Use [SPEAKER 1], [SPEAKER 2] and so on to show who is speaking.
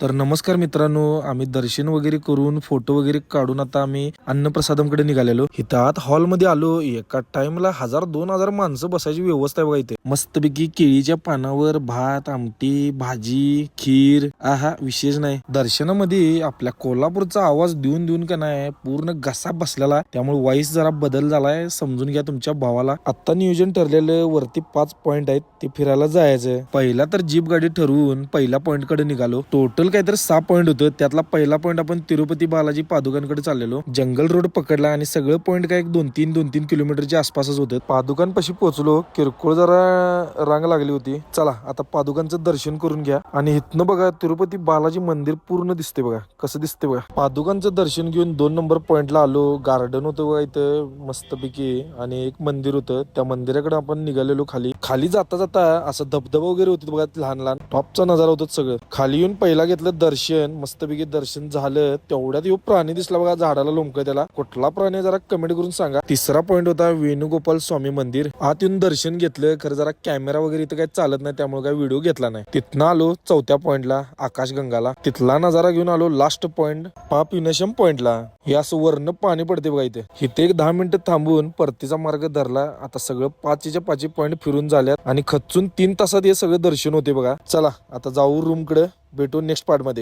[SPEAKER 1] तर नमस्कार मित्रांनो, आम्ही दर्शन वगैरे करून फोटो वगैरे काढून आता आम्ही अन्नप्रसादमकडे निघालेलो. इथं आत हॉलमध्ये आलो. एका टाइमला 1000-2000 माणसं बसायची व्यवस्था आहे बघा इथे. मस्तपैकी केळीच्या पानावर भात, आमटी, भाजी, खीर. आहा, विशेष नाही. दर्शनामध्ये आपल्या कोल्हापूरचा आवाज देऊन देऊन का नाही पूर्ण घसा बसलेला, त्यामुळे वॉइस जरा बदल झालाय. समजून घ्या तुमच्या भावाला. आता नियोजन ठरलेलं वरती 5 पॉइंट आहेत, ते फिरायला जायचं. पहिला तर जीप गाडी ठरवून पहिल्या पॉइंट कडे निघालो. टोटल काहीतरी 6 पॉइंट होतं. त्यातला पहिला पॉइंट आपण तिरुपती बालाजी पादुकांकडे चाललेलो. जंगल रोड पकडला आणि सगळं पॉइंट काय 2-3 किलोमीटरच्या आसपासच होतं. पादुकांपाशी पोहोचलो. किरकोळ जरा रांग लागली होती. चला आता पादुकांचं दर्शन करून घ्या. आणि इथनं बघा तिरुपती बालाजी मंदिर पूर्ण दिसते बघा, कसं दिसते बघा. पादुकांचं दर्शन घेऊन 2 नंबर पॉइंटला आलो. गार्डन होतं बघा इथं मस्तपैकी, आणि एक मंदिर होतं. त्या मंदिराकडे आपण निघालेलो. खाली जाता जाता असं धबधबा वगैरे होते बघा, लहान लहान टॉपचा नजारा होता सगळं. खाली येऊन पहिला घेतलं दर्शन. मस्तपैकी दर्शन झालं. तेवढ्यात यो प्राणी दिसला बघा झाडाला लोंबकं. त्याला कुठला प्राणी जरा कमेंट करून सांगा. तिसरा पॉइंट होता वेणुगोपाल स्वामी मंदिर. आत येऊन दर्शन घेतलं. खरं जरा कॅमेरा वगैरे इथं काही चालत नाही, त्यामुळे काही व्हिडिओ घेतला नाही. तिथनं आलो चौथ्या पॉइंटला आकाशगंगाला. तिथला नजारा घेऊन आलो लास्ट पॉइंट पाप विनशम पॉइंटला. हे असं वरनं पाणी पडते बघा इथे एक 10 मिनिटं थांबून परतीचा मार्ग धरला. आता सगळं 5च्या 5 पॉइंट फिरून झाल्यात आणि खचून 3 तासात हे सगळं दर्शन होते बघा. चला आता जाऊ रूम कडे. भेटू नेक्स्ट पार्ट मध्ये.